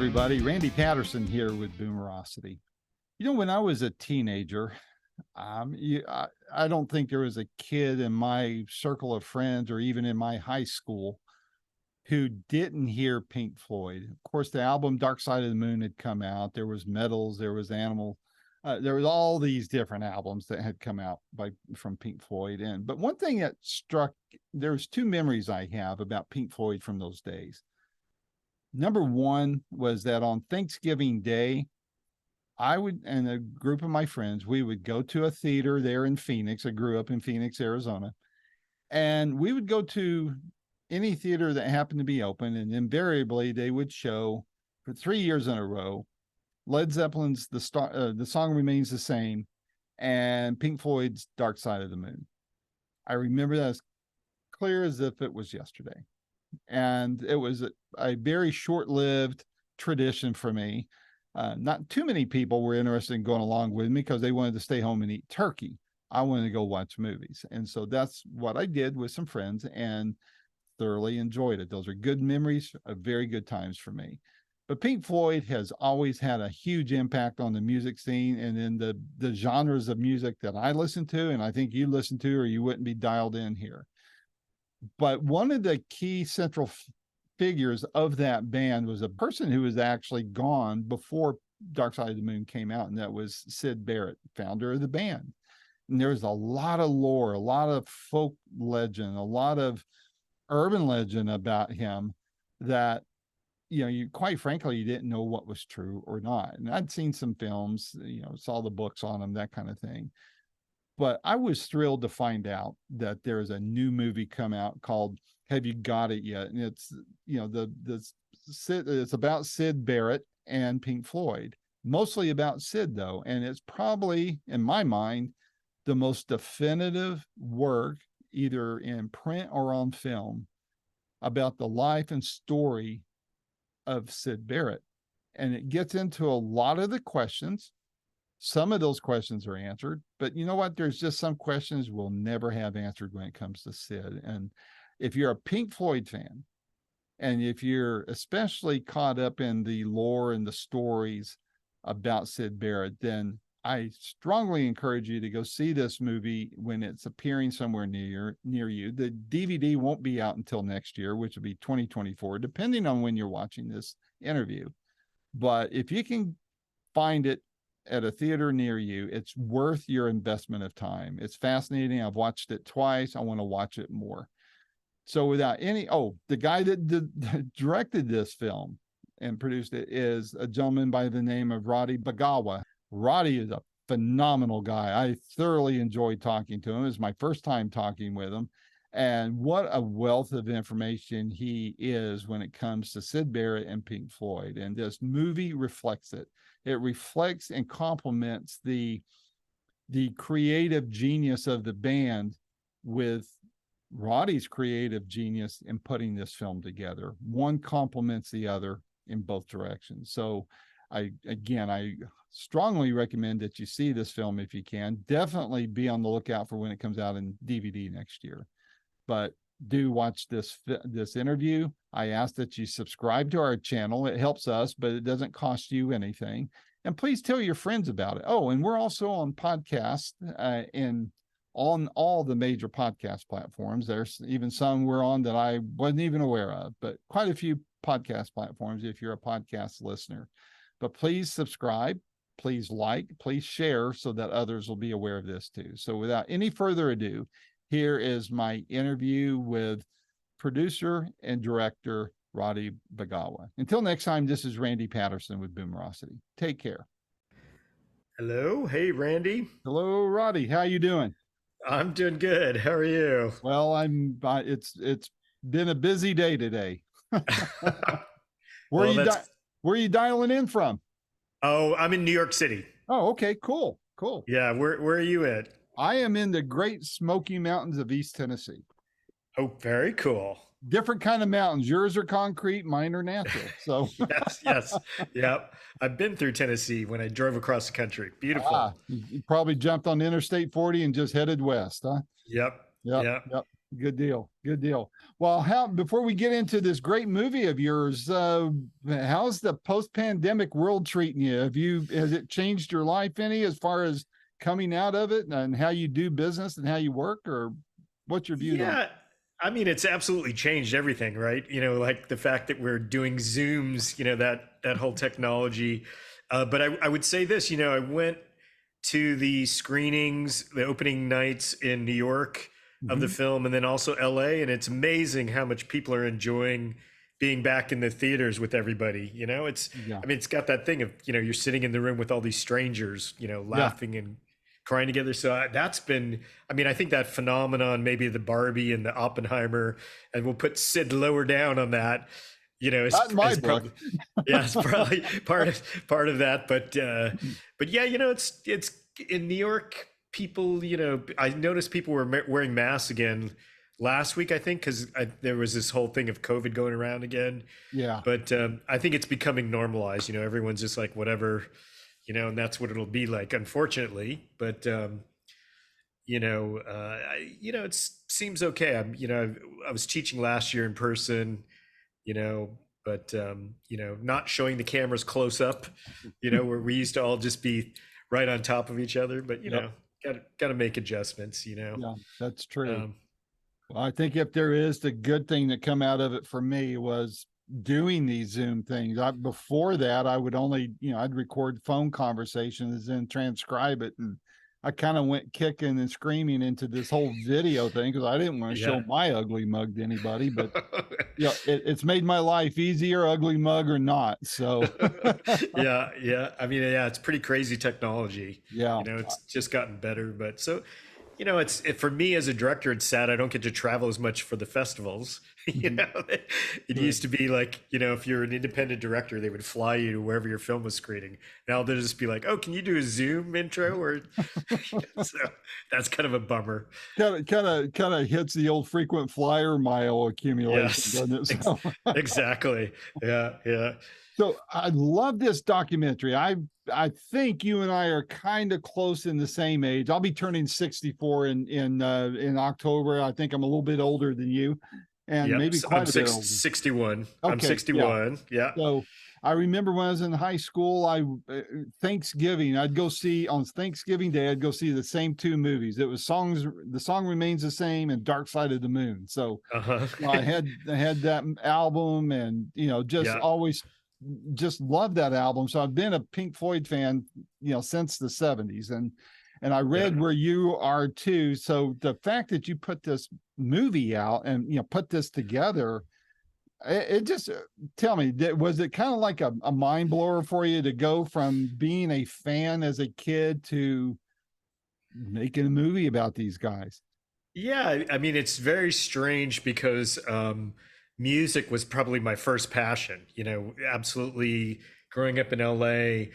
everybody. Randy Patterson here with Boomerocity. You know, when I was a teenager, I don't think there was a kid in my circle of friends or even in my high school who didn't hear Pink Floyd. Of course, the album Dark Side of the Moon had come out. There was Metals, there was Animal, there was all these different albums that had come out from Pink Floyd. But one thing that struck, there's two memories I have about Pink Floyd from those days. Number one was that on Thanksgiving Day, I would, and a group of my friends, we would go to a theater there in Phoenix. I grew up in Phoenix, Arizona. And we would go to any theater that happened to be open. And invariably, they would show for 3 years in a row, Led Zeppelin's The Song Remains the Same and Pink Floyd's Dark Side of the Moon. I remember that as clear as if it was yesterday. And it was a very short-lived tradition for me. Not too many people were interested in going along with me because they wanted to stay home and eat turkey. I wanted to go watch movies. And so that's what I did with some friends and thoroughly enjoyed it. Those are good memories of very good times for me. But Pink Floyd has always had a huge impact on the music scene and in the genres of music that I listen to, and I think you listen to, or you wouldn't be dialed in here. But one of the key central figures of that band was a person who was actually gone before Dark Side of the Moon came out, and that was Syd Barrett, founder of the band. And there's a lot of lore, a lot of folk legend, a lot of urban legend about him that, you know, you quite frankly, you didn't know what was true or not. And I'd seen some films, you know, saw the books on him, that kind of thing. But I was thrilled to find out that there's a new movie come out called Have You Got It Yet? And it's, you know, it's about Syd Barrett and Pink Floyd, mostly about Syd though. And it's probably, in my mind, the most definitive work, either in print or on film, about the life and story of Syd Barrett. And it gets into a lot of the questions. Some of those questions are answered, but you know what? There's just some questions we'll never have answered when it comes to Syd. And if you're a Pink Floyd fan, and if you're especially caught up in the lore and the stories about Syd Barrett, then I strongly encourage you to go see this movie when it's appearing somewhere near you. The DVD won't be out until next year, which will be 2024, depending on when you're watching this interview. But if you can find it at a theater near you, it's worth your investment of time. It's fascinating. I've watched it twice. I want to watch it more. So without any, the guy that directed this film and produced it is a gentleman by the name of Roddy Bogawa. Roddy is a phenomenal guy. I thoroughly enjoyed talking to him. It was my first time talking with him. And what a wealth of information he is when it comes to Syd Barrett and Pink Floyd. And this movie reflects it. It reflects and complements the creative genius of the band with Roddy's creative genius in putting this film together. One complements the other in both directions. So I strongly recommend that you see this film if you can. Definitely be on the lookout for when it comes out in DVD next year. But do watch this interview. I ask that you subscribe to our channel. It helps us, but it doesn't cost you anything. And please tell your friends about it. Oh, and we're also on podcast on all the major podcast platforms. There's even some we're on that I wasn't even aware of, but quite a few podcast platforms if you're a podcast listener. But please subscribe, please like, please share so that others will be aware of this too. So without any further ado, here is my interview with producer and director Roddy Bogawa. Until next time, this is Randy Patterson with Boomerocity. Take care. Hello. Hey, Randy. Hello, Roddy. How you doing? I'm doing good. How are you? Well, it's been a busy day today. Where are you dialing in from? Oh, I'm in New York City. Oh, okay, cool. Yeah, where are you at? I am in the Great Smoky Mountains of East Tennessee. Oh, very cool. Different kind of mountains. Yours are concrete, mine are natural. So yes. Yep. I've been through Tennessee when I drove across the country. Beautiful. You probably jumped on Interstate 40 and just headed west, huh? Yep. Good deal. Good deal. Well, how before we get into this great movie of yours, how's the post-pandemic world treating you? Has it changed your life any as far as coming out of it and how you do business and how you work, or what's your views on Yeah, I mean, it's absolutely changed everything, right? Like the fact that we're doing Zooms, that whole technology. But I would say this, I went to the screenings, the opening nights in New York it? of the film, and then also LA, and it's amazing how much people are enjoying being back in the theaters with everybody. Yeah. I mean, it's got that thing of, you're sitting in the room with all these strangers, Yeah. laughing and crying together. So that's been, I mean, I think that phenomenon, maybe the Barbie and the Oppenheimer, and we'll put Sid lower down on that, Not in my is book. probably, yeah, it's probably part of that. But yeah, it's in New York, people, I noticed people were wearing masks again last week, I think, because there was this whole thing of COVID going around again. Yeah. But I think it's becoming normalized. Everyone's just like, whatever, and that's what it'll be like, unfortunately. But it seems okay. I was teaching last year in person, you know, but not showing the cameras close up, where we used to all just be right on top of each other. But Yep. got to make adjustments. Yeah, that's true. Um, Well, I think if there is the good thing that come out of it for me was doing these Zoom things. Before that, I would only, I'd record phone conversations and transcribe it. And I kind of went kicking and screaming into this whole video thing because I didn't want to show yeah. my ugly mug to anybody. But it's made my life easier, ugly mug or not. So Yeah. I mean, yeah, it's pretty crazy technology. yeah. It's just gotten better. But so, for me as a director, it's sad I don't get to travel as much for the festivals. Mhm. It used to be like, if you're an independent director, they would fly you to wherever your film was screening. Now they'll just be like, oh, can you do a Zoom intro? Or so that's kind of a bummer. Kind of hits the old frequent flyer mile accumulation, Yes, doesn't it? So exactly. Yeah. So I love this documentary. I think you and I are kind of close in the same age. I'll be turning 64 in October. I think I'm a little bit older than you, and Yep. maybe So I'm quite a bit older. 61. I'm Okay, yeah. 61. Yeah. So I remember when I was in high school, Thanksgiving, I'd go see on Thanksgiving Day, I'd go see the same two movies. It was The Song Remains the Same and Dark Side of the Moon. So Uh-huh. I had that album and just Yeah. always just loved that album. So I've been a Pink Floyd fan, since the 70s. And I read Yeah. where you are too. So the fact that you put this movie out and put this together, it just tell me, was it kind of like a mind blower for you to go from being a fan as a kid to making a movie about these guys? Yeah, I mean, it's very strange because music was probably my first passion, absolutely growing up in LA.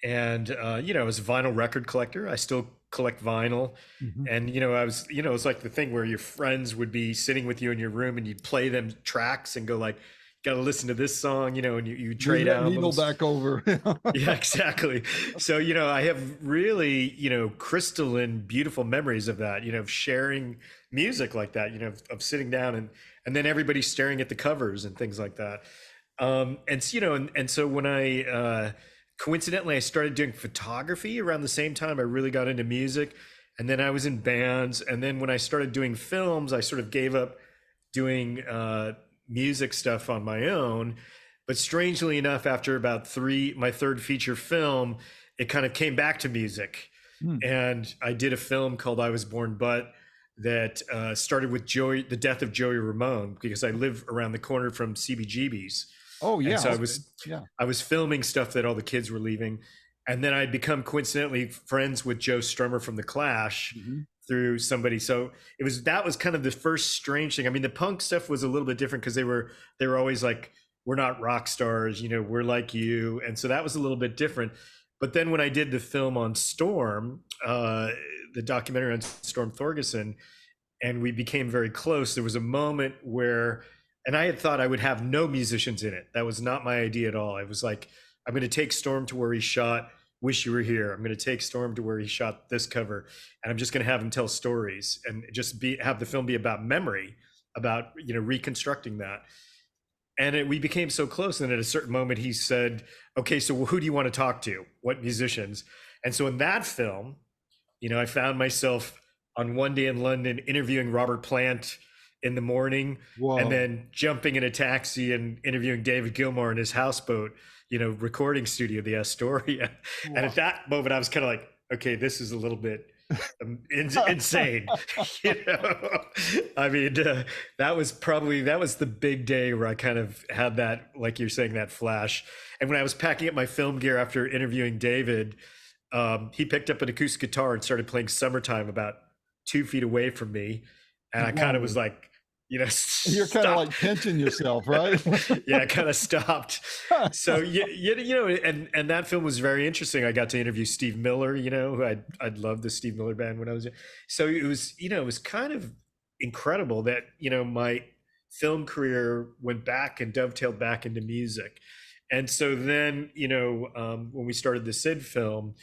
And, I was a vinyl record collector. I still collect vinyl. Mhm. And, I was, it's like the thing where your friends would be sitting with you in your room and you'd play them tracks and go like, got to listen to this song, and you Bring trade that needle albums. back over. Yeah, exactly. So, I have really, crystalline, beautiful memories of that, of sharing music like that, of sitting down and then everybody staring at the covers and things like that. And so when coincidentally, I started doing photography around the same time I really got into music. And then I was in bands. And then when I started doing films, I sort of gave up doing music stuff on my own. But strangely enough, after about my third feature film, it kind of came back to music. Hmm. And I did a film called I Was Born But that started with the death of Joey Ramone, because I live around the corner from CBGB's. Oh yeah. And so Okay. Yeah. I was filming stuff that all the kids were leaving. And then I'd become coincidentally friends with Joe Strummer from The Clash Mhm. through somebody. So that was kind of the first strange thing. I mean, the punk stuff was a little bit different because they were always like, we're not rock stars, we're like you. And so that was a little bit different. But then when I did the film on Storm, the documentary on Storm Thorgerson, and we became very close, there was a moment where, and I had thought I would have no musicians in it. That was not my idea at all. I was like, I'm going to take Storm to where he shot Wish You Were Here. I'm going to take Storm to where he shot this cover, and I'm just going to have him tell stories and just have the film be about memory, about reconstructing that. And we became so close. And at a certain moment, he said, "Okay, so who do you want to talk to? What musicians?" And so in that film, I found myself on one day in London interviewing Robert Plant in the morning, and Whoa. then jumping in a taxi and interviewing David Gilmour in his houseboat, recording studio, the Astoria. And at Wow. that moment, I was kind of like, okay, this is a little bit insane. I mean, that was the big day where I kind of had that, like you're saying, that flash. And when I was packing up my film gear after interviewing David, he picked up an acoustic guitar and started playing Summertime about 2 feet away from me. And I kind of was Whoa. like, You're kind of stop. like pinching yourself, right? Yeah, I kind of stopped. So and that film was very interesting. I got to interview Steve Miller, who I'd loved the Steve Miller band when I was young. So it was kind of incredible that, my film career went back and dovetailed back into music. And so then, when we started the Sid film,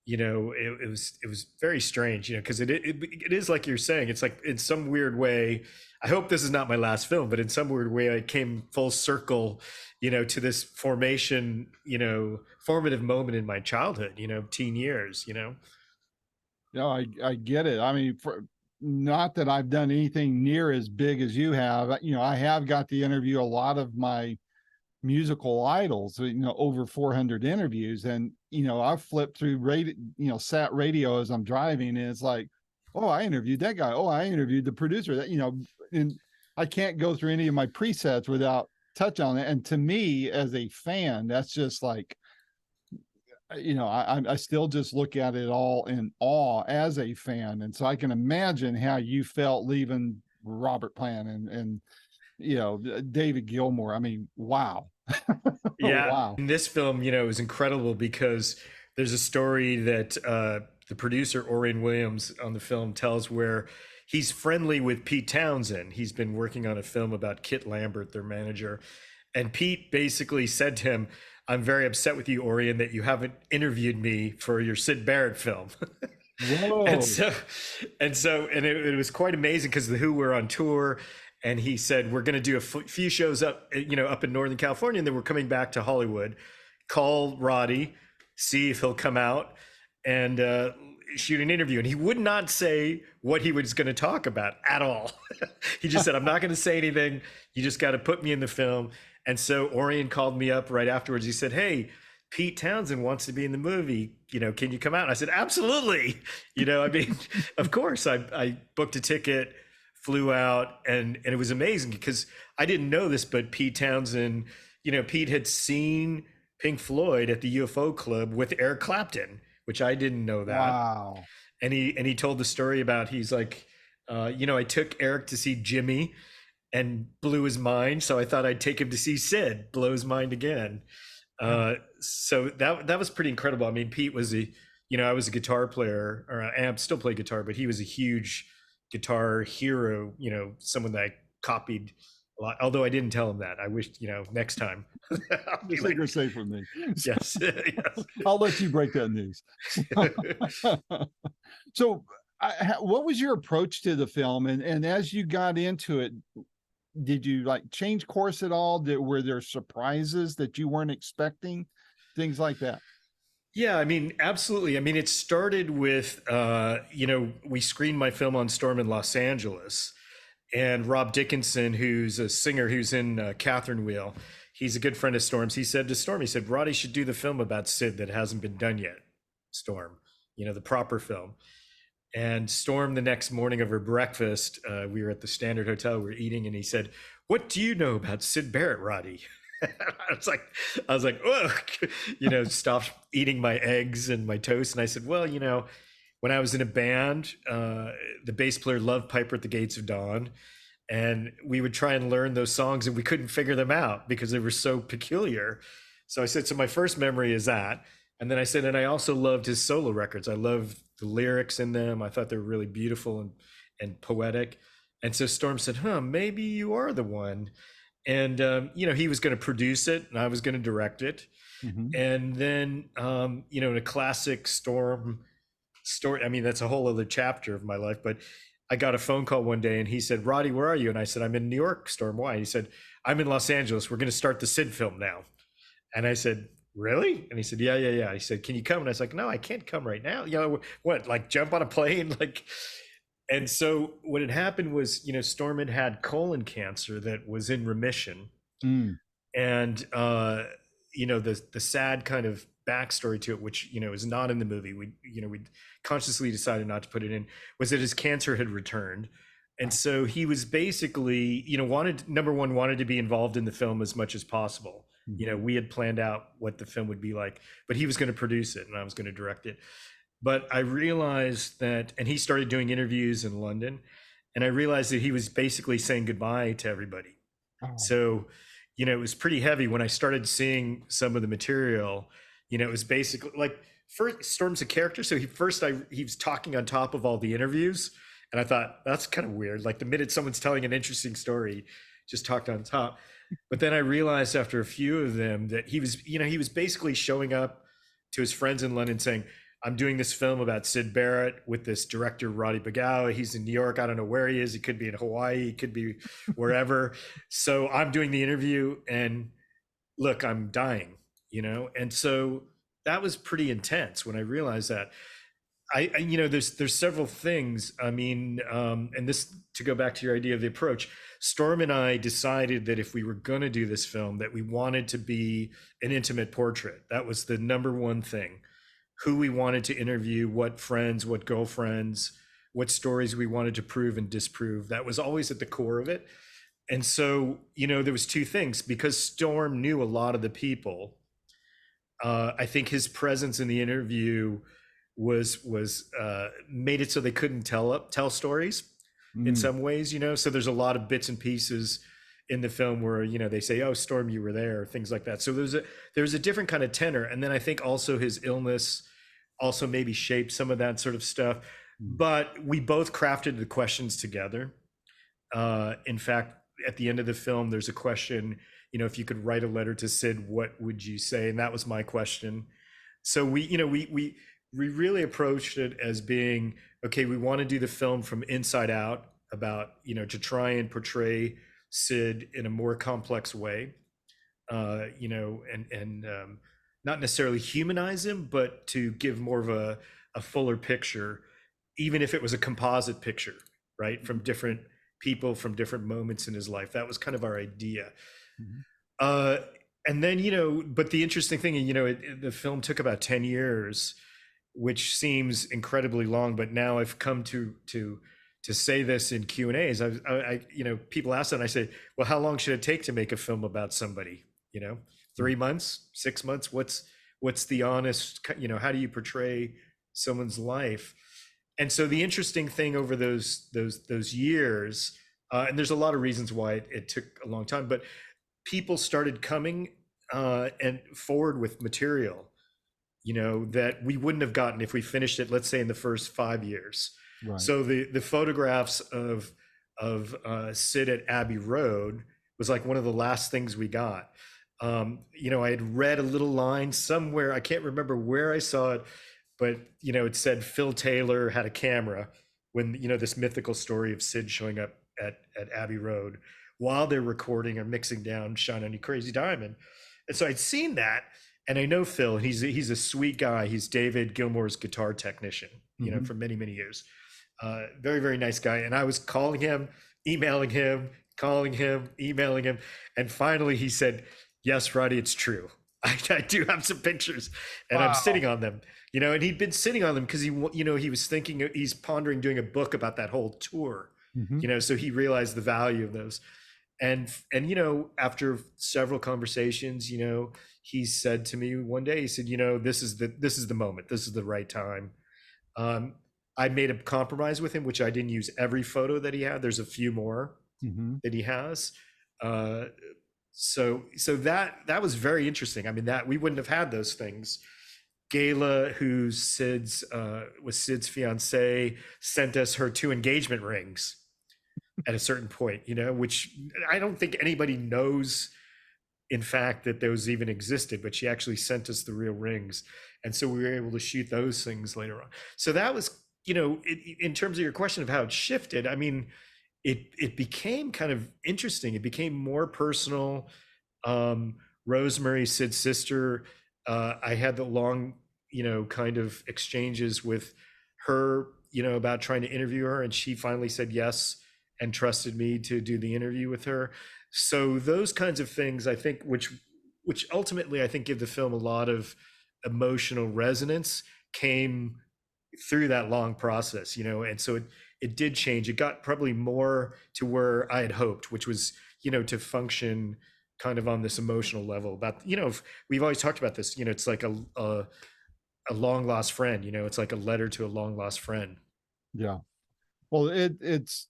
it was very strange, because it is like you're saying, it's like in some weird way, I hope this is not my last film, but in some weird way I came full circle, to this formative moment in my childhood, teen years. No, I get it. I mean, not that I've done anything near as big as you have. I have got to interview a lot of my musical idols, over 400 interviews. And, I've flipped through radio, sat radio as I'm driving, and it's like, oh, I interviewed that guy. Oh, I interviewed the producer that, and I can't go through any of my presets without touch on it. And to me, as a fan, that's just like, I still just look at it all in awe as a fan. And so I can imagine how you felt leaving Robert Plant and David Gilmour. I mean, wow. Yeah, Wow. in this film, it was incredible because there's a story that the producer Orion Williams on the film tells where he's friendly with Pete Townsend. He's been working on a film about Kit Lambert, their manager, and Pete basically said to him, "I'm very upset with you, Orion, that you haven't interviewed me for your Sid Barrett film." and Whoa. so it was quite amazing because the Who were on tour, and he said, "We're going to do a few shows up in Northern California, and then we're coming back to Hollywood. Call Roddy, see if he'll come out and shoot an interview." And he would not say what he was going to talk about at all. He just said, "I'm not going to say anything. You just got to put me in the film." And so Orion called me up right afterwards. He said, "Hey, Pete Townsend wants to be in the movie. Can you come out?" And I said, "Absolutely." I mean, of course. I booked a ticket, flew out, and it was amazing because I didn't know this, but Pete Townsend, Pete had seen Pink Floyd at the UFO Club with Eric Clapton, which I didn't know that. Wow. And he told the story about, he's like, I took Eric to see Jimmy and blew his mind, so I thought I'd take him to see Sid, blow his mind again. So that was pretty incredible. I mean, Pete was I was a guitar player, or I am still play guitar, but he was a huge guitar hero, someone that I copied a lot. Although I didn't tell him that. I wish, next time. I'll The be like, secret safe from me. yes, yes. I'll let you break that news. So, what was your approach to the film? And as you got into it, did you like change course at all? Were there surprises that you weren't expecting? Things like that. Yeah, I mean, absolutely. I mean, it started with, we screened my film on Storm in Los Angeles, and Rob Dickinson, who's a singer who's in Catherine Wheel, he's a good friend of Storm's. He said to Storm, he said, "Roddy should do the film about Sid that hasn't been done yet, Storm, the proper film." And Storm, the next morning of her breakfast, we were at the Standard Hotel, we were eating, and he said, "What do you know about Sid Barrett, Roddy?" I was like, "Ugh," stopped eating my eggs and my toast. And I said, "Well, when I was in a band, the bass player loved Piper at the Gates of Dawn. And we would try and learn those songs and we couldn't figure them out because they were so peculiar." So I said, "So my first memory is that." And then I said, "And I also loved his solo records. I loved the lyrics in them. I thought they were really beautiful and poetic." And so Storm said, "Huh, maybe you are the one." And he was going to produce it, and I was going to direct it. Hmm. And then in a classic Storm story, I mean, that's a whole other chapter of my life, but I got a phone call one day and he said, Roddy, where are you? And I said, I'm in New York. Storm, why? And he said, I'm in Los Angeles. We're going to start the Sid film now. And I said, really? And he said, yeah, yeah, yeah. He said, can you come? And I was like, no, I can't come right now. What, like jump on a plane? Like, and so what had happened was, Storm had colon cancer that was in remission. Mm. And, the sad kind of backstory to it, which, is not in the movie. We consciously decided not to put it in, was that his cancer had returned. And so he was basically, wanted to be involved in the film as much as possible. Mhm. We had planned out what the film would be like, but he was going to produce it and I was going to direct it. But I realized that, and he started doing interviews in London, and I realized that he was basically saying goodbye to everybody. Oh. So, it was pretty heavy when I started seeing some of the material. It was basically like, first Storm's a character. So he was talking on top of all the interviews. And I thought that's kind of weird. Like the minute someone's telling an interesting story, just talked on top. But then I realized after a few of them that he was basically showing up to his friends in London saying, I'm doing this film about Sid Barrett with this director, Roddy Bogawa. He's in New York. I don't know where he is. He could be in Hawaii. He could be wherever. So I'm doing the interview and look, I'm dying, And so that was pretty intense when I realized that. There's several things. I mean, and this, to go back to your idea of the approach, Storm and I decided that if we were going to do this film, that we wanted to be an intimate portrait. That was the number one thing. Who we wanted to interview, what friends, what girlfriends, what stories we wanted to prove and disprove. That was always at the core of it. And so, there was two things. Because Storm knew a lot of the people, I think his presence in the interview was made it so they couldn't tell stories in Mm. some ways. So there's a lot of bits and pieces in the film where they say, oh, Storm, you were there, things like that. So there's a different kind of tenor. And then I think also his illness also maybe shaped some of that sort of stuff. Mm. But we both crafted the questions together. In fact, at the end of the film, there's a question, if you could write a letter to Sid, what would you say? And that was my question. So we really approached it as being, okay, we want to do the film from inside out about, to try and portray Sid in a more complex way, and not necessarily humanize him, but to give more of a fuller picture, even if it was a composite picture, right? From different people, from different moments in his life. That was kind of our idea. Mhm. Uh, and then, but the interesting thing, the film took about 10 years, which seems incredibly long, but now I've come to say this in Q&As. People ask that and I say, well, how long should it take to make a film about somebody? 3 months, 6 months? What's the honest, how do you portray someone's life? And so the interesting thing over those years, and there's a lot of reasons why it took a long time, but people started coming and forward with material, that we wouldn't have gotten if we finished it, let's say, in the first 5 years. Right. So the photographs of Sid at Abbey Road was like one of the last things we got. I had read a little line somewhere, I can't remember where I saw it, but it said Phil Taylor had a camera when this mythical story of Sid showing up at Abbey Road while they're recording or mixing down Shine on You Crazy Diamond. And so I'd seen that, and I know Phil, and he's a sweet guy. He's David Gilmour's guitar technician, Mhm. for many, many years. Very, very nice guy. And I was calling him, emailing him, calling him, emailing him. And finally he said, yes, Roddy, it's true. I do have some pictures and I'm Wow. sitting on them, and he'd been sitting on them because he was thinking, he's pondering doing a book about that whole tour, Mhm. so he realized the value of those. And after several conversations, he said to me one day, he said, this is the moment, this is the right time. I made a compromise with him, which I didn't use every photo that he had. There's a few more Mhm. that he has. Uh, so that was very interesting. I mean, that we wouldn't have had those things. Gayla, who's was Sid's fiance, sent us her 2 engagement rings. at a certain point, which I don't think anybody knows, in fact, that those even existed, but she actually sent us the real rings. And so we were able to shoot those things later on. So that was, in terms of your question of how it shifted, I mean, it became kind of interesting. It became more personal. Rosemary, Sid's sister, I had the long, kind of exchanges with her, about trying to interview her, and she finally said yes and trusted me to do the interview with her. So those kinds of things, I think, which ultimately I think give the film a lot of emotional resonance, came through that long process, and so it did change. It got probably more to where I had hoped, which was, to function kind of on this emotional level about, we've always talked about this, it's like a long lost friend, it's like a letter to a long lost friend. Yeah. Well, it's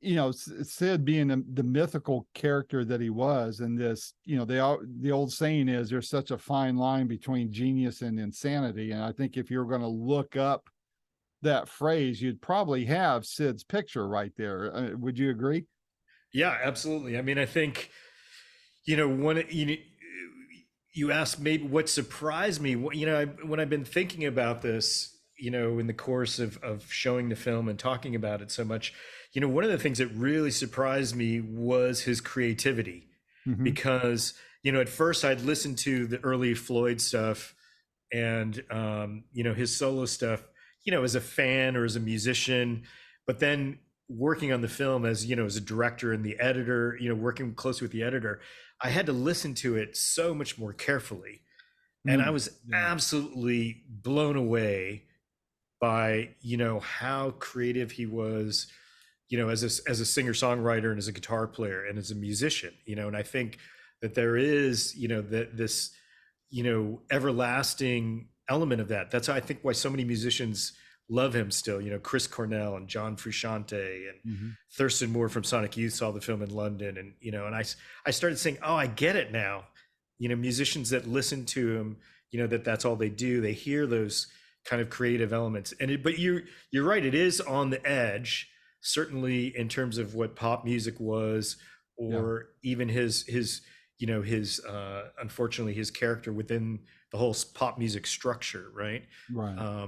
Sid being the mythical character that he was, and this, the old saying is there's such a fine line between genius and insanity. And I think if you're going to look up that phrase, you'd probably have Sid's picture right there. Would you agree? Yeah, absolutely. I mean, I think, one, you asked maybe what surprised me. When I've been thinking about this, in the course of showing the film and talking about it so much, one of the things that really surprised me was his creativity, Mm-hmm. because, at first I'd listened to the early Floyd stuff and, his solo stuff, as a fan or as a musician, but then working on the film as, as a director and the editor, working closely with the editor, I had to listen to it so much more carefully. And I was Yeah. absolutely blown away by, how creative he was, as a singer songwriter and as a guitar player and as a musician, and I think that there is, that this, everlasting element of that. That's, I think, why so many musicians love him still. Chris Cornell and John Frusciante and Mm-hmm. Thurston Moore from Sonic Youth saw the film in London, and, and I started saying, oh, I get it now. Musicians that listen to him, that's all they do. They hear those kind of creative elements, but you're right. It is on the edge, certainly in terms of what pop music was, Yeah. or even his unfortunately his character within the whole pop music structure, right? Right.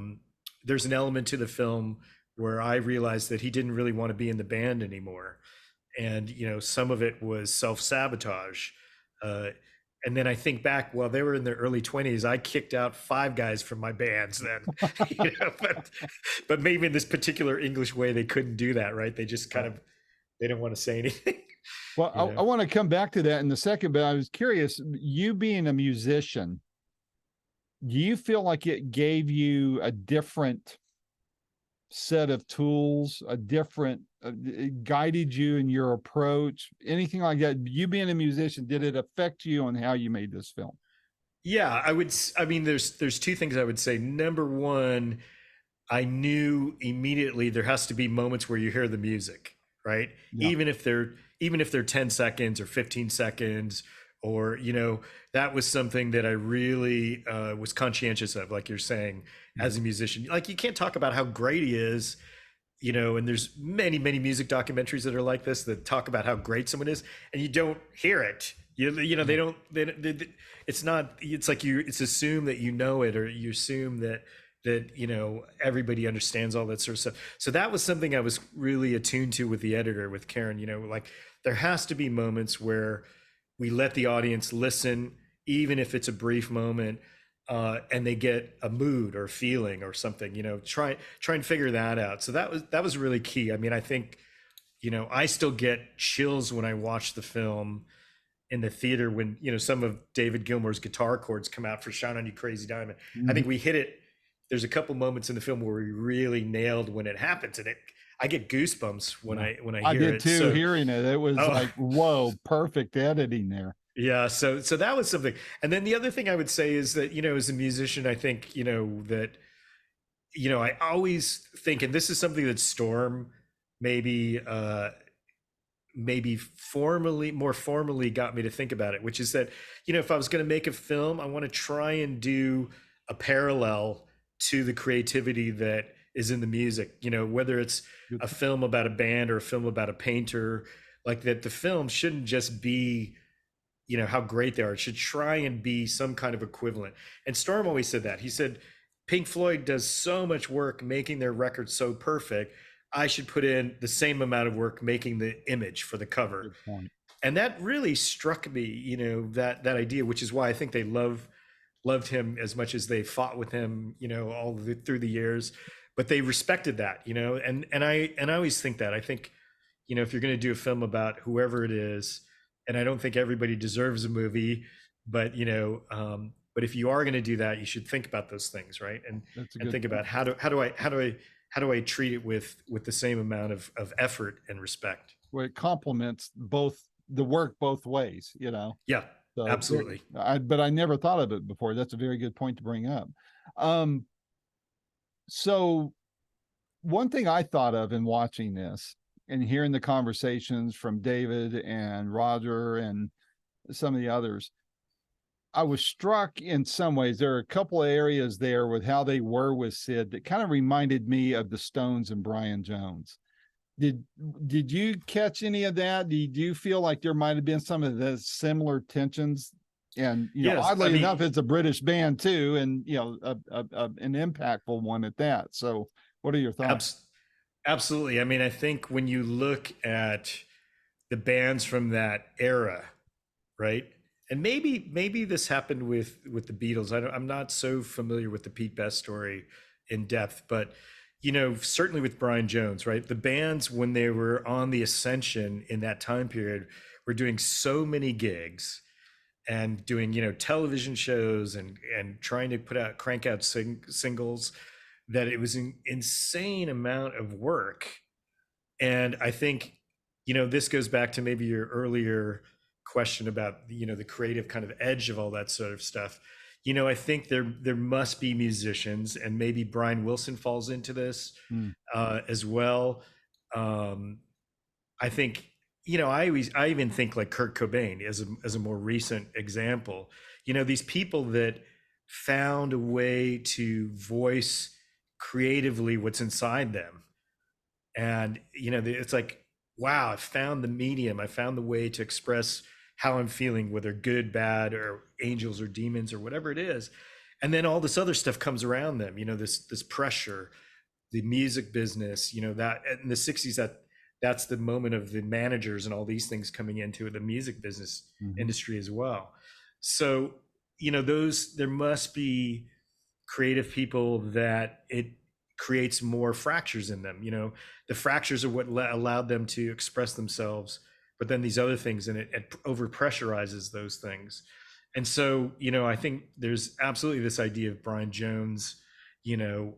There's an element to the film where I realized that he didn't really want to be in the band anymore, and some of it was self-sabotage. uh, and then I think back, while they were in their early 20s, I kicked out 5 guys from my bands then. But maybe in this particular English way they couldn't do that, right? They just kind Right. of, they didn't want to say anything. Well, you know I want to come back to that in a second, but I was curious, you being a musician, do you feel like it gave you a different set of tools, a different it guided you in your approach, anything like that? You being a musician, did it affect you on how you made this film? Yeah, I mean, there's two things I would say. Number one, I knew immediately there has to be moments where you hear the music, right? Yeah. Even if they're 10 seconds or 15 seconds, or, that was something that I really was conscientious of, like you're saying, as a Mhm. musician. Like, you can't talk about how great he is, and there's many, many music documentaries that are like this, that talk about how great someone is, and you don't hear it. They Yeah. don't, it's not, it's like it's assumed that it, or you assume that everybody understands all that sort of stuff. So that was something I was really attuned to with the editor, with Karen. Like, there has to be moments where we let the audience listen, even if it's a brief moment, and they get a mood or feeling or something. Try and figure that out. So that was really key. I mean, I think, I still get chills when I watch the film in the theater, when some of David Gilmour's guitar chords come out for "Shine On You Crazy Diamond." I think Mhm. we hit it. There's a couple moments in the film where we really nailed when it happens, and I get goosebumps when Yeah. I I hear did it. too, So, hearing it. It was oh, like, whoa, perfect editing there. yeah, so that was something. And then the other thing I would say is that, as a musician, I think, that, I always think, and this is something that Storm maybe more formally got me to think about it, which is that, if I was going to make a film, I want to try and do a parallel to the creativity that is in the music. You know, whether it's Good a point. film about a band or a film about a painter, like that the film shouldn't just be, you know, how great they are. It should try and be some kind of equivalent. And Storm always said that. He said Pink Floyd does so much work making their record so perfect. I should put in the same amount of work making the image for the cover. Good point. And that really struck me, you know, that idea, which is why I think they loved him as much as they fought with him, you know, through the years. But they respected that, you know, and I always think that. I think, you know, if you're going to do a film about whoever it is, and I don't think everybody deserves a movie, but you know, but if you are going to do that, you should think about those things, right? That's a And good think about point. how do I treat it with the same amount of effort and respect. Where it complements both the work both ways, you know. Yeah, So, absolutely. but I never thought of it before. That's a very good point to bring up. Um, so one thing I thought of in watching this and hearing the conversations from David and Roger and some of the others, I was struck in some ways. There are a couple of areas there with how they were with Sid that kind of reminded me of the Stones and Brian Jones. Did did you catch any of that? Did you feel like there might have been some of the similar tensions? And Yes, I oddly enough, mean, it's a British band too, and an impactful one at that. So, what are your thoughts? abs- absolutely. I mean, I think when you look at the bands from that era, right? And maybe this happened with the Beatles. I'm not so familiar with the Pete Best story in depth, but you know, certainly with Brian Jones, right? The bands when they were on the ascension in that time period were doing so many gigs and doing, you know, television shows and trying to crank out singles, that it was an insane amount of work. And I think, you know, this goes back to maybe your earlier question about, you know, the creative kind of edge of all that sort of stuff. You know, I think there must be musicians, and maybe Brian Wilson falls into this Hmm. as well. Um, I think, you know, I even think like Kurt Cobain as a more recent example. You know, these people that found a way to voice creatively what's inside them, and you know, it's like, wow, I found the medium, I found the way to express how I'm feeling, whether good, bad, or angels or demons or whatever it is. And then all this other stuff comes around them, you know, this pressure, the music business, you know, that in the 60s, that's the moment of the managers and all these things coming into the music business Mm-hmm. industry as well. So, you know, those, there must be creative people that it creates more fractures in them. You know, the fractures are what allowed them to express themselves, but then these other things, and it over pressurizes those things. And so, you know, I think there's absolutely this idea of Brian Jones, you know,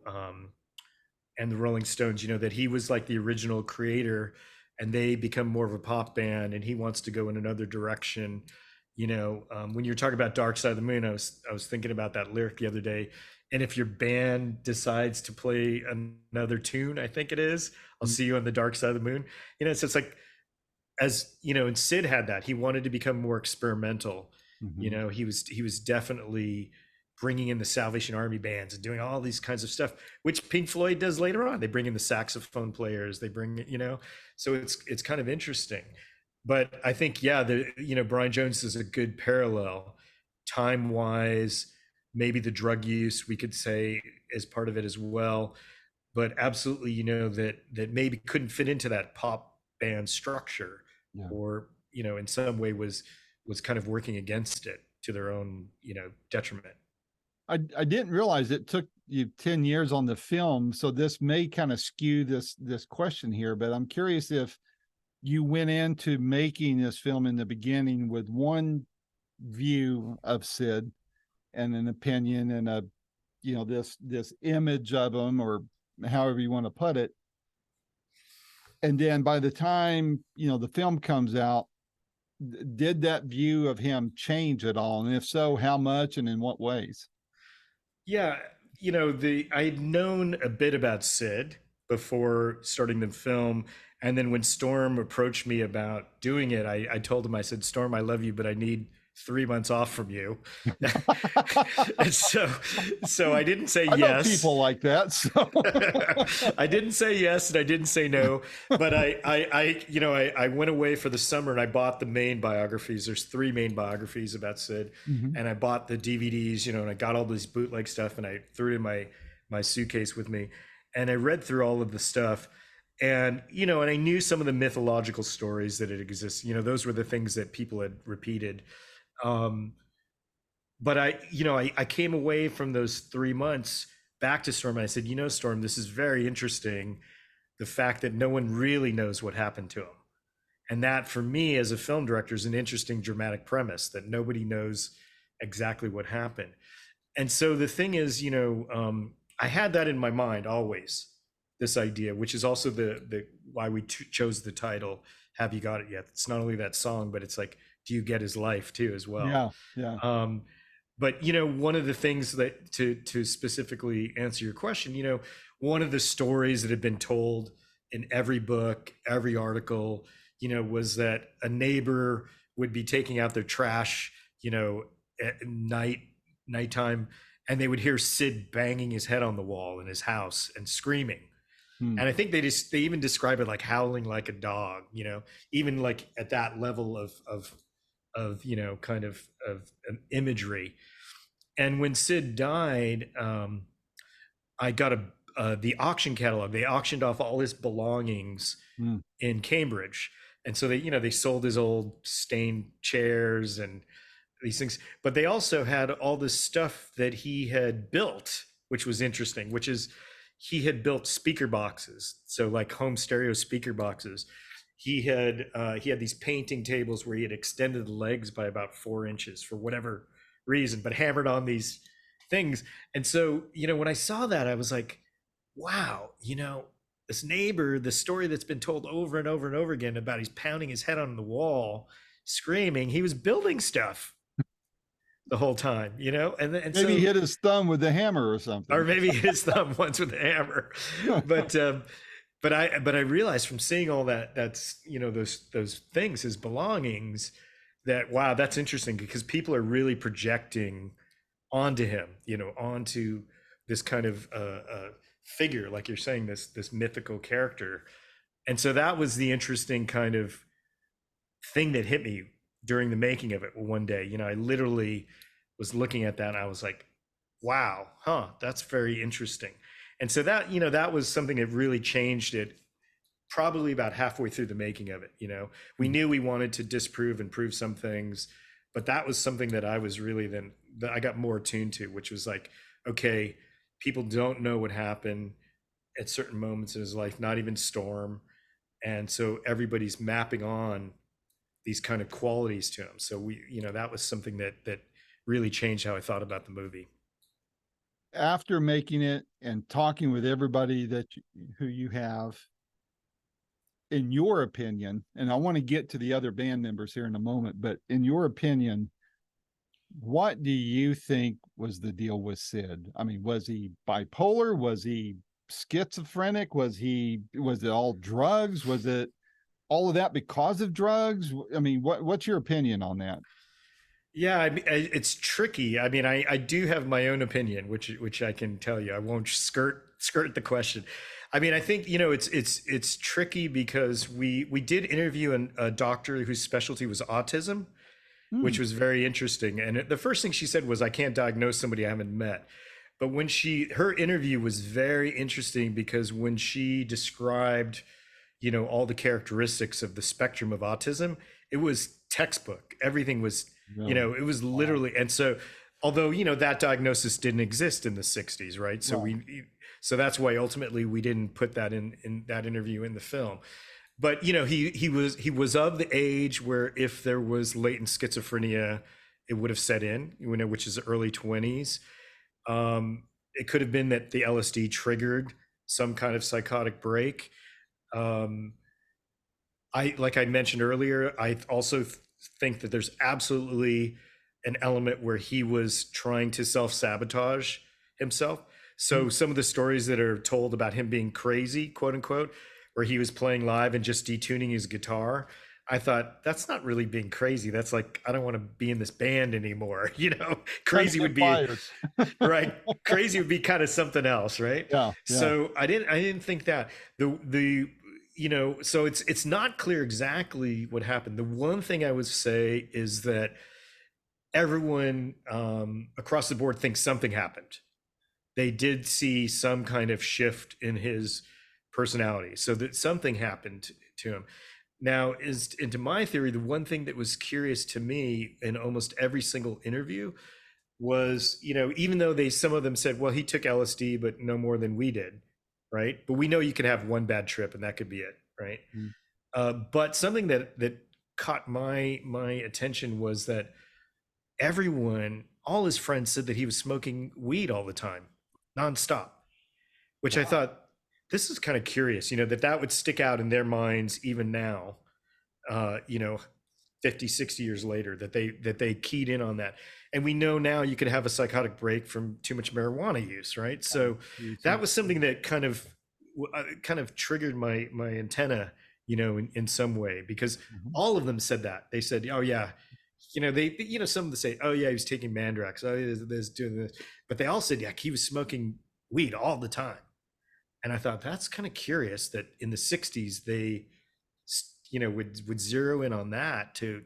and the Rolling Stones, you know, that he was like the original creator, and they become more of a pop band, and he wants to go in another direction. You know, when you're talking about Dark Side of the Moon, I was thinking about that lyric the other day. And if your band decides to play another tune, I think it is, I'll see you on the dark side of the moon. You know, so it's like, as you know, and Sid had that. He wanted to become more experimental. You Mm-hmm. know, he was definitely bringing in the Salvation Army bands and doing all these kinds of stuff, which Pink Floyd does later on. They bring in the saxophone players. They bring, you know, so it's kind of interesting. But I think, yeah, the, you know, Brian Jones is a good parallel, time wise. Maybe the drug use we could say is part of it as well, but absolutely, you know, that maybe couldn't fit into that pop band structure, Yeah. or you know, in some way was kind of working against it to their own, you know, detriment. I didn't realize it took you 10 years on the film, so this may kind of skew this question here, but I'm curious if you went into making this film in the beginning with one view of Sid and an opinion and a this image of him, or however you want to put it, and then by the time the film comes out, did that view of him change at all, and if so, how much and in what ways? Yeah, you know, the I had known a bit about Sid before starting the film, and then when Storm approached me about doing it, I told him, I said, Storm, I love you, but 3 months off from you. And so I didn't say I know yes. people like that. So I didn't say yes and I didn't say no, but I went away for the summer and I bought the main biographies. There's 3 main biographies about Sid, Mhm. and I bought the DVDs, and I got all this bootleg stuff and I threw it in my suitcase with me, and I read through all of the stuff, and and I knew some of the mythological stories that had existed. Those were the things that people had repeated. Um, but I came away from those 3 months back to Storm, and I said, Storm, this is very interesting. The fact that no one really knows what happened to him. And that, for me, as a film director, is an interesting dramatic premise, that nobody knows exactly what happened. And so the thing is, I had that in my mind always, this idea, which is also the why we chose the title, Have You Got It Yet? It's not only that song, but it's like, do you get his life too, as well? yeah, yeah. Um, but one of the things that, to specifically answer your question, one of the stories that had been told in every book, every article, was that a neighbor would be taking out their trash, at nighttime, and they would hear Sid banging his head on the wall in his house and screaming. Hmm. And I think they even describe it like howling like a dog, even like at that level of kind of imagery. And when Sid died, I got the auction catalog. They auctioned off all his belongings Hmm. in Cambridge, and so they sold his old stained chairs and these things, but they also had all this stuff that he had built, which was interesting, which is he had built speaker boxes, so like home stereo speaker boxes. He had these painting tables where he had extended the legs by about 4 inches for whatever reason, but hammered on these things. And so, when I saw that, I was like, wow, this neighbor, the story that's been told over and over and over again about he's pounding his head on the wall, screaming, he was building stuff the whole time, and Maybe he so, hit his thumb with the hammer or something. or maybe his thumb once with a hammer, but I realized from seeing all that's those things, his belongings, that wow, that's interesting, because people are really projecting onto him, onto this kind of figure, like you're saying, this mythical character. And so that was the interesting kind of thing that hit me during the making of it one day. I literally was looking at that and I was like, wow, that's very interesting. And so that was something that really changed it, probably about halfway through the making of it. We Hmm. knew we wanted to disprove and prove some things, but that was something that I was really that I got more attuned to, which was like, okay, people don't know what happened at certain moments in his life, not even Storm. And so everybody's mapping on these kind of qualities to him. So that was something that really changed how I thought about the movie. After making it and talking with everybody who you have, in your opinion, and I want to get to the other band members here in a moment, but in your opinion, what do you think was the deal with Sid? I mean, was he bipolar? Was he schizophrenic? Was it all drugs? Was it all of that because of drugs? I mean, what's your opinion on that? Yeah, I mean, it's tricky. I mean, I do have my own opinion, which I can tell you. I won't skirt the question. I mean, I think it's tricky because we did interview a doctor whose specialty was autism, Hmm. which was very interesting. And the first thing she said was, "I can't diagnose somebody I haven't met." But when her interview was very interesting, because when she described, all the characteristics of the spectrum of autism, it was textbook. Everything was, Really? it was Wow. literally. And so, although, that diagnosis didn't exist in the 60s, right? So Right. so that's why ultimately we didn't put that in that interview in the film. But he was of the age where if there was latent schizophrenia, it would have set in, which is early 20s. It could have been that the LSD triggered some kind of psychotic break. Um, like I mentioned earlier, I also think that there's absolutely an element where he was trying to self-sabotage himself. Hmm. So some of the stories that are told about him being crazy, quote unquote, where he was playing live and just detuning his guitar, I thought that's not really being crazy. That's like, I don't want to be in this band anymore. Time to Crazy get would be fired. right. Crazy would be kind of something else, right? Yeah, yeah. So I didn't think that the so it's not clear exactly what happened. The one thing I would say is that everyone across the board thinks something happened. They did see some kind of shift in his personality, so that something happened to him. Now, is into my theory, the one thing that was curious to me in almost every single interview was, even though some of them said, well, he took LSD, but no more than we did, right? But we know you can have one bad trip and that could be it, right? Mm. But something that caught my attention was that all his friends said that he was smoking weed all the time, nonstop, which I Wow. thought, this is kind of curious, that would stick out in their minds even now, uh, you know, 50, 60 years later, that they keyed in on that. And we know now you could have a psychotic break from too much marijuana use, right? So that was something that kind of triggered my antenna, in some way, because Mhm. all of them said that. They said, oh yeah, some of them say, oh yeah, he was taking Mandrax, oh, he was doing this, but they all said, yeah, he was smoking weed all the time. And I thought, that's kind of curious that in the 60s they would zero in on that to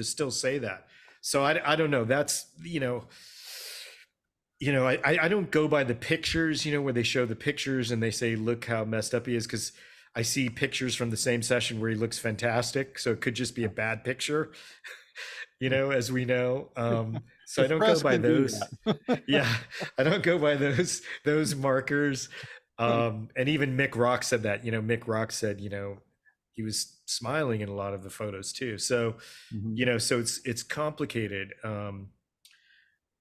still say that. So I don't know. That's I don't go by the pictures, where they show the pictures and they say, look how messed up he is, because I see pictures from the same session where he looks fantastic. So it could just be a bad picture, as we know. So The I don't go press by can do those. that. Yeah, I don't go by those markers. And even Mick Rock said that. Mick Rock said, he was smiling in a lot of the photos too. So, Mhm. so it's complicated.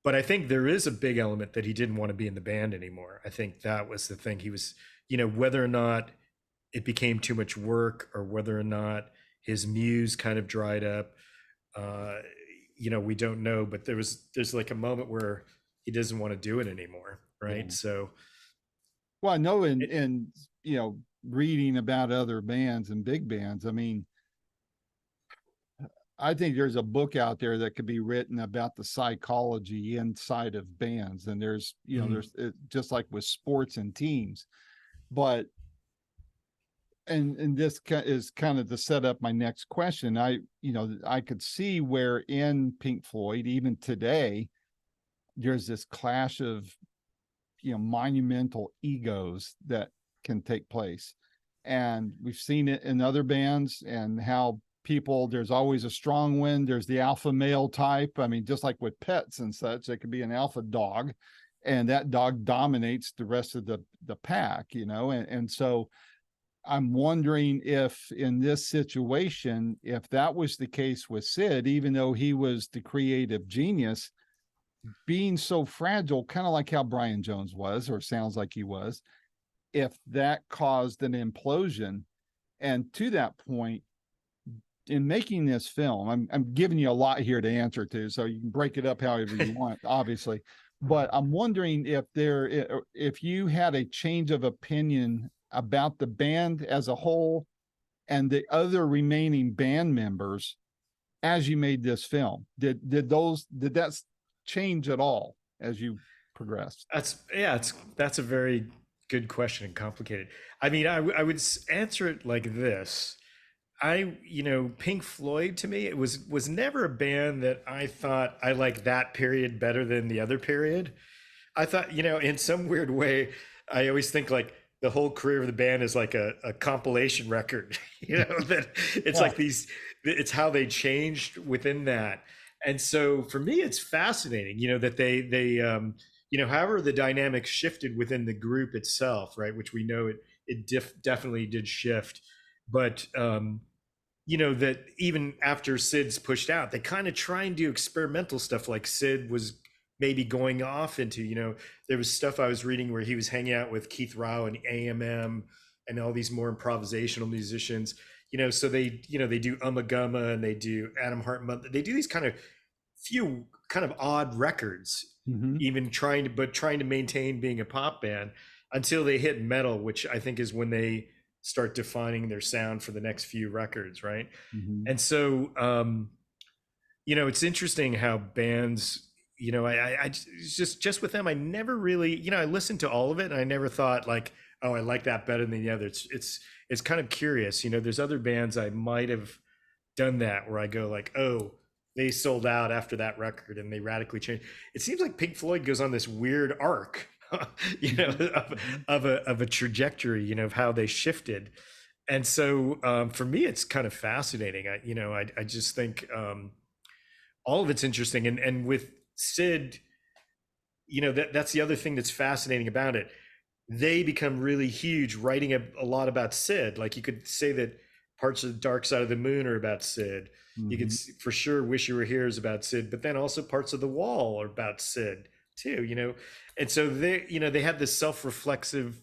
But I think there is a big element that he didn't want to be in the band anymore. I think that was the thing. He was, whether or not it became too much work, or whether or not his muse kind of dried up, uh, we don't know. But there's like a moment where he doesn't want to do it anymore, right? Yeah. So Well, I know it, reading about other bands and big bands, I mean, I think there's a book out there that could be written about the psychology inside of bands. And mhm. there's just like with sports and teams. But and this is kind of to set up my next question. I could see where in Pink Floyd, even today, there's this clash of monumental egos that can take place, and we've seen it in other bands, and how people, there's always a strong one, there's the alpha male type. I mean, just like with pets and such, it could be an alpha dog, and that dog dominates the rest of the pack, and so I'm wondering if in this situation, if that was the case with Sid, even though he was the creative genius, being so fragile, kind of like how Brian Jones was, or sounds like he was, if that caused an implosion. And to that point, in making this film, I'm giving you a lot here to answer to, so you can break it up however you want, obviously. But I'm wondering if you had a change of opinion about the band as a whole and the other remaining band members as you made this film. Did that change at all as you progressed? That's a very good question, and complicated. I mean, I would answer it like this. Pink Floyd, to me, it was never a band that I thought I like that period better than the other period. I thought, in some weird way, I always think like the whole career of the band is like a compilation record, that it's Yeah. like it's how they changed within that. And so for me, it's fascinating, that however the dynamics shifted within the group itself, right? Which we know it definitely did shift. But, that even after Sid's pushed out, they kind of try and do experimental stuff. Like Sid was maybe going off into, there was stuff I was reading where he was hanging out with Keith Rao and AMM and all these more improvisational musicians, so they do Ummagumma and they do Adam Hartman. They do these kind of few kind of odd records, Mm-hmm. even trying to maintain being a pop band, until they hit metal, which I think is when they start defining their sound for the next few records, right? Hmm. And so, it's interesting how bands, just with them, I never really, I listened to all of it, and I never thought like, oh, I like that better than the other. It's kind of curious. There's other bands I might have done that where I go like, oh, they sold out after that record and they radically changed. It seems like Pink Floyd goes on this weird arc, Hmm. Hmm. of a trajectory, of how they shifted. And so for me, it's kind of fascinating. I just think all of it's interesting. And with Sid, that's the other thing that's fascinating about it. They become really huge, writing a lot about Sid. Like you could say that parts of the Dark Side of the Moon are about Sid. You could Hmm. for sure Wish You Were Here is about Sid, but then also parts of The Wall are about Sid too. And so they have this self-reflexive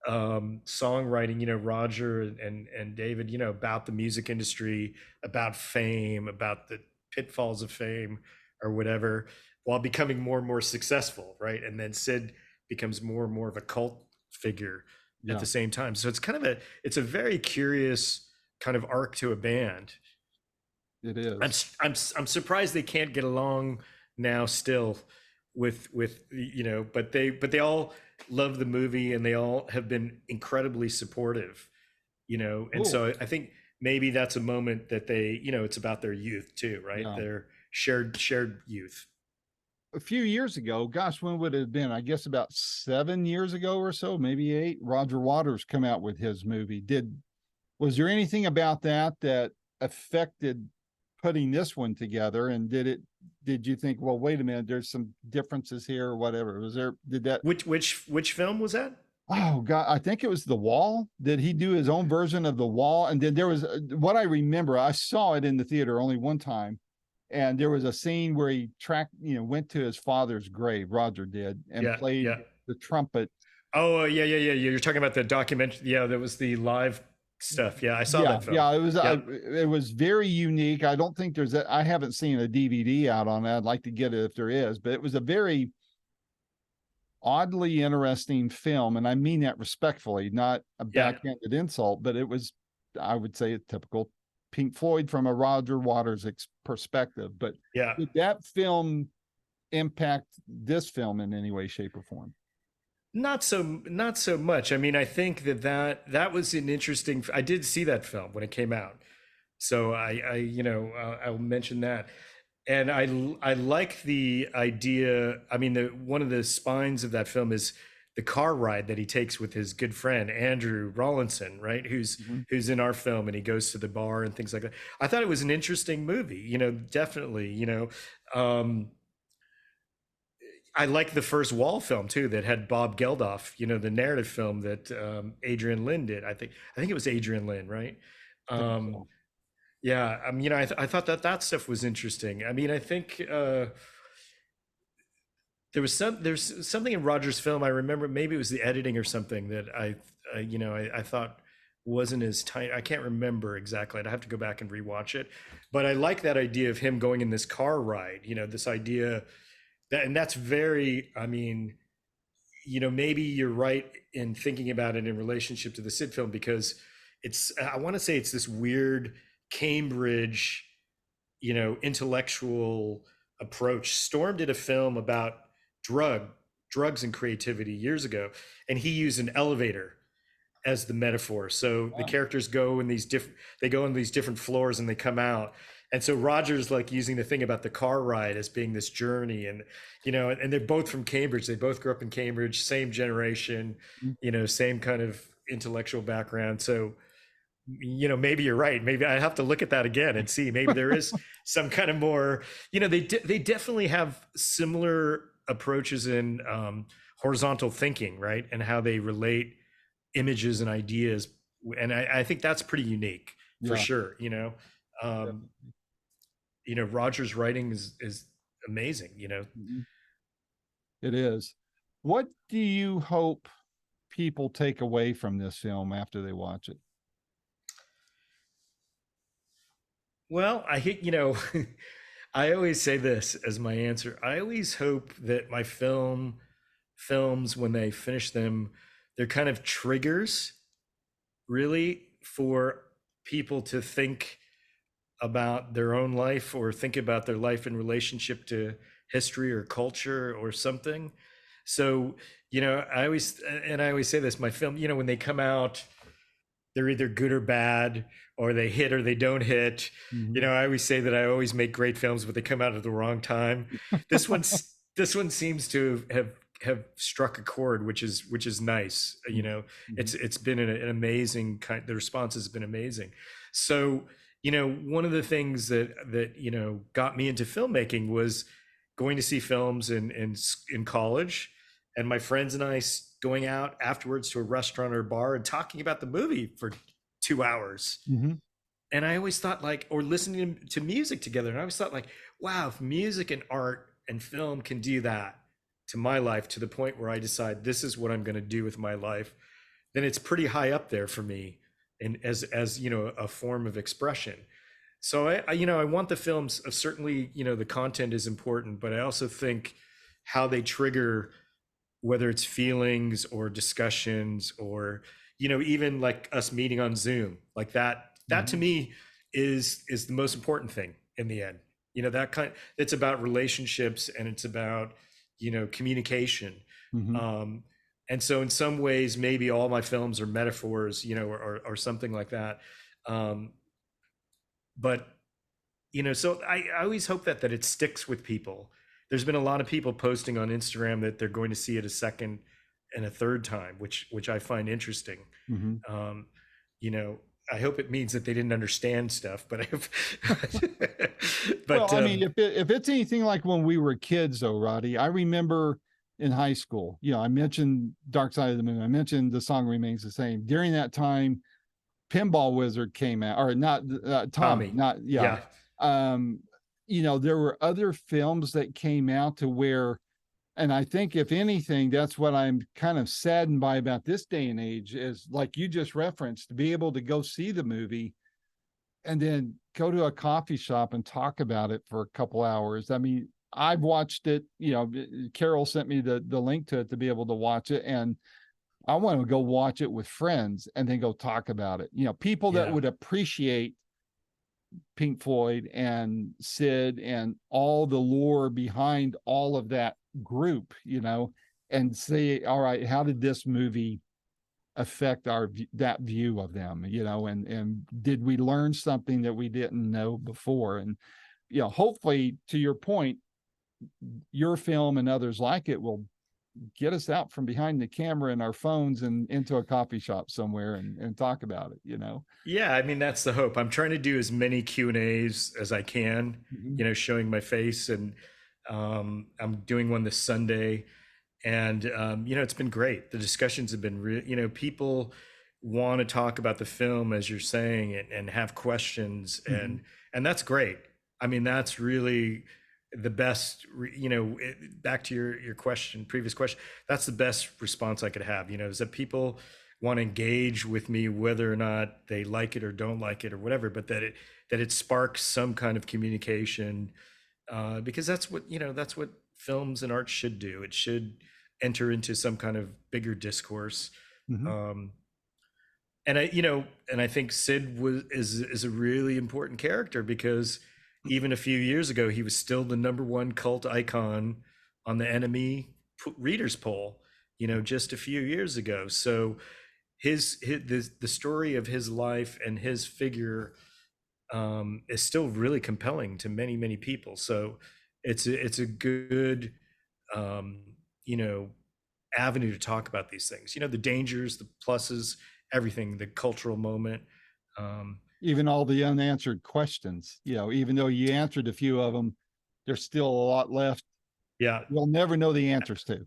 songwriting. Roger and David. About the music industry, about fame, about the pitfalls of fame, or whatever, while becoming more and more successful, right? And then Sid becomes more and more of a cult figure at Yeah, the same time. So it's a very curious kind of arc to a band. it I'm is. I'm surprised they can't get along now still with but they all love the movie and they all have been incredibly supportive, and Cool. so I think maybe that's a moment that they, it's about their youth too, right? Yeah. Their shared youth. A few years ago, gosh, when would it have been? I guess about 7 years ago or so, maybe 8. Roger Waters come out with his movie. Was there anything about that affected putting this one together? And did you think, well, wait a minute, there's some differences here or whatever? Did that, Which film was that? oh God, I think it was The Wall. Did he do his own version of The Wall? And then there was what I remember, I saw it in the theater only one time. And there was a scene where he went to his father's grave, Roger did, and Yeah, played yeah. the trumpet. Oh, yeah. You're talking about the documentary. Yeah, that was the live stuff. Yeah, I saw Yeah, that film. yeah, Yeah. it was very unique. I don't think I haven't seen a DVD out on that. I'd like to get it if there is, but it was a very oddly interesting film, and I mean that respectfully, not a Yeah. backhanded insult, but it was, I would say, a typical Pink Floyd from a Roger Waters perspective. But Yeah. did that film impact this film in any way, shape, or form? Not so much. I mean, I think that was an interesting. I did see that film when it came out, so I'll mention that. And I like the idea. I mean, the one of the spines of that film is the car ride that he takes with his good friend Andrew Rawlinson, right? Mhm. Who's in our film, and he goes to the bar and things like that. I thought it was an interesting movie. Definitely. I like the first Wall film too that had Bob Geldof. The narrative film that Adrian Lynn did. I think it was Adrian Lynn, right? I think Um, so. yeah, I mean, I thought that stuff was interesting. I mean, I think there's something in Roger's film. I remember maybe it was the editing or something that I thought wasn't as tight. I can't remember exactly. I'd have to go back and rewatch it. But I like that idea of him going in this car ride. This idea and that's very. I mean, maybe you're right in thinking about it in relationship to the Sid film because I want to say it's this weird Cambridge, intellectual approach. Storm did a film about drugs and creativity years ago, and he used an elevator as the metaphor. So the Wow. characters go in these different floors and they come out. And so Roger's like using the thing about the car ride as being this journey. And, and they're both from Cambridge. They both grew up in Cambridge, same generation, Mhm. same kind of intellectual background. So, maybe you're right. Maybe I have to look at that again and see, maybe there is some kind of more, they definitely have similar approaches in horizontal thinking, right? And how they relate images and ideas, and I think that's pretty unique for Yeah, sure. Um, definitely. Roger's writing is amazing. Mhm. It is. What do you hope people take away from this film after they watch it? Well, I hate I always say this as my answer. I always hope that my films when they finish them, they're kind of triggers really for people to think about their own life or think about their life in relationship to history or culture or something. So, I always say this, my film, when they come out, they're either good or bad, or they hit or they don't hit. Mhm. I always say that I always make great films, but they come out at the wrong time. This one seems to have struck a chord, which is nice. Mhm. It's been an amazing kind. The response has been amazing. So, one of the things that got me into filmmaking was going to see films in college, and my friends and I going out afterwards to a restaurant or a bar and talking about the movie for 2 hours. Mhm. And I always thought, like, or listening to music together. And I always thought, like, wow, if music and art and film can do that to my life, to the point where I decide this is what I'm going to do with my life, then it's pretty high up there for me, and as a form of expression. So I want the films, certainly, the content is important, but I also think how they trigger, whether it's feelings or discussions, or even like us meeting on Zoom, like that to Mhm. me is the most important thing in the end. That kind, it's about relationships, and it's about communication. Mhm. um and so in some ways, maybe all my films are metaphors, or something like that. Um but so I always hope that it sticks with people. There's been a lot of people posting on Instagram that they're going to see it a second and a third time, which I find interesting. Mhm. Um, you know, I hope it means that they didn't understand stuff, but Well, but I mean, if it's anything like when we were kids, though, Roddy, I remember in high school, I mentioned Dark Side of the Moon. I mentioned The Song Remains the Same. During that time, Pinball Wizard came out, or not, Tommy, Tommy, not, yeah. yeah, Um, there were other films that came out to where, and I think if anything, that's what I'm kind of saddened by about this day and age is, like you just referenced, to be able to go see the movie and then go to a coffee shop and talk about it for a couple hours. I mean, I've watched it, Carol sent me the link to it to be able to watch it, and I want to go watch it with friends and then go talk about it. People that yeah, would appreciate Pink Floyd and Sid and all the lore behind all of that group, and say, all right, how did this movie affect that view of them, and did we learn something that we didn't know before? And hopefully, to your point, your film and others like it will get us out from behind the camera and our phones and into a coffee shop somewhere and talk about it. yeah. I mean, that's the hope. I'm trying to do as many Q&As as I can, Mm-hmm. showing my face, and I'm doing one this Sunday. And it's been great. The discussions have been real. People want to talk about the film, as you're saying, and have questions, Mm-hmm. and that's great. I mean, that's really the best. Back to your question, previous question. That's the best response I could have. Is that people want to engage with me, whether or not they like it or don't like it or whatever, but that it sparks some kind of communication, because that's what films and art should do. It should enter into some kind of bigger discourse. Mm-hmm. Um, and I think Sid is a really important character, because even a few years ago he was still the number one cult icon on the Enemy readers poll. Just a few years ago. So the story of his life and his figure is still really compelling to many, many people. So it's a good um, you know avenue to talk about these things. The dangers, the pluses, everything, the cultural moment. Um, Even all the unanswered questions, even though you answered a few of them, there's still a lot left yeah, you'll never know the answers to.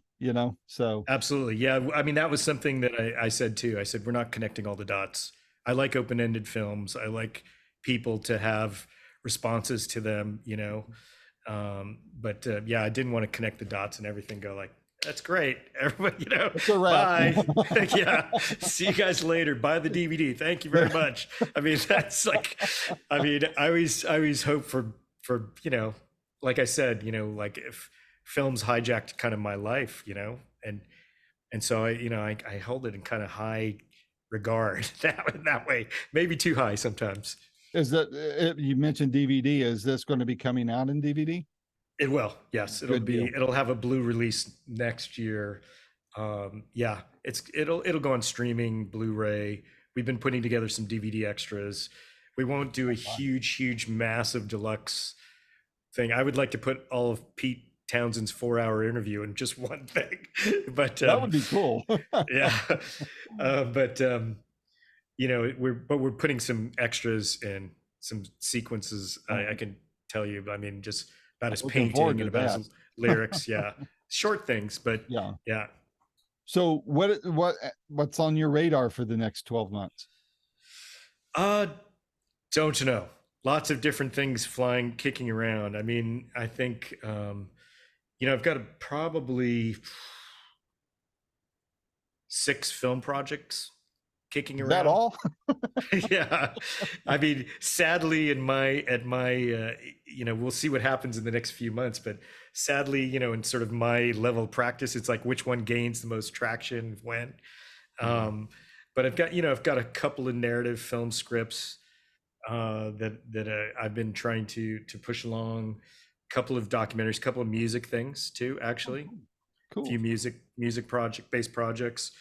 So, absolutely. Yeah, I mean, that was something that I said too. I said we're not connecting all the dots. I like open-ended films. I like people to have responses to them. But yeah, I didn't want to connect the dots and everything. Go like, that's great, everybody. it's a wrap. Bye. Yeah, see you guys later. Buy the DVD. Thank you very much. I mean, that's like, I mean, I always hope for like I said, like if films hijacked kind of my life, and so I hold it in kind of high regard that way. Maybe too high sometimes. Is that you mentioned DVD? Is this going to be coming out in DVD? It will, yes. Good deal. It'll have a blue release next year. Yeah, it'll go on streaming, Blu-ray. We've been putting together some DVD extras. We won't do a huge, massive deluxe thing. I would like to put all of Pete Townsend's 4-hour interview in just one thing, but That would be cool. yeah. But we're putting some extras in, some sequences. I can tell you. I mean, just about his painting and about his lyrics. Yeah, short things, but yeah. So what's on your radar for the next 12 months? Don't know. Lots of different things kicking around. I mean, I think I've got probably 6 film projects kicking around. Is that all? Yeah. I mean, sadly, we'll see what happens in the next few months, but sadly, in sort of my level of practice, it's like which one gains the most traction when. But I've got a couple of narrative film scripts that I've been trying to push along, a couple of documentaries, a couple of music things too, actually. Cool. A few music based projects.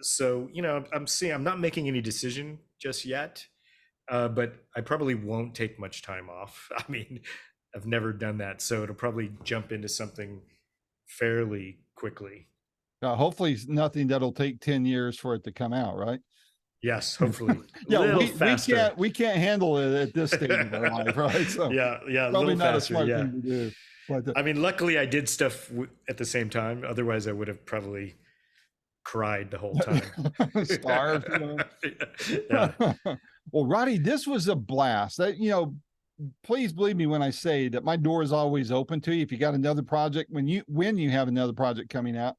So I'm not making any decision just yet, but I probably won't take much time off. I mean, I've never done that, so it'll probably jump into something fairly quickly. Hopefully nothing that'll take 10 years for it to come out, right? Yes, hopefully. Yeah, we can't handle it at this stage of our life, right? So yeah, probably not faster, a smart thing to do. But I mean, luckily I did stuff at the same time. Otherwise I would have probably cried the whole time. Starved. Yeah. Well, Roddy, this was a blast. Please believe me when I say that my door is always open to you. If you got another project, when you have another project coming out,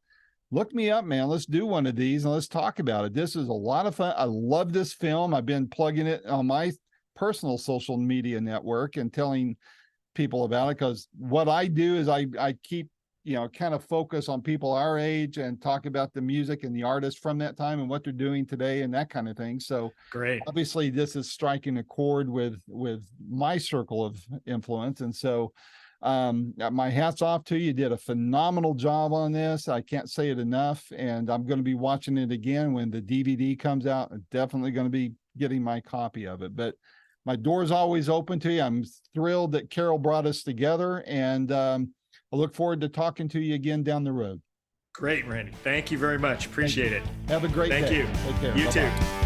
look me up, man. Let's do one of these and let's talk about it. This is a lot of fun. I love this film. I've been plugging it on my personal social media network and telling people about it, because what I do is I keep kind of focus on people our age and talk about the music and the artists from that time and what they're doing today and that kind of thing. So great. Obviously this is striking a chord with my circle of influence, and so my hat's off to you. You did a phenomenal job on this. I can't say it enough, and I'm going to be watching it again when the DVD comes out. I'm definitely going to be getting my copy of it, but my door's always open to you. I'm thrilled that Carol brought us together, and I look forward to talking to you again down the road. Great, Randy. Thank you very much. Appreciate it. Have a great day. Thank you. Take care. You Bye-bye. too.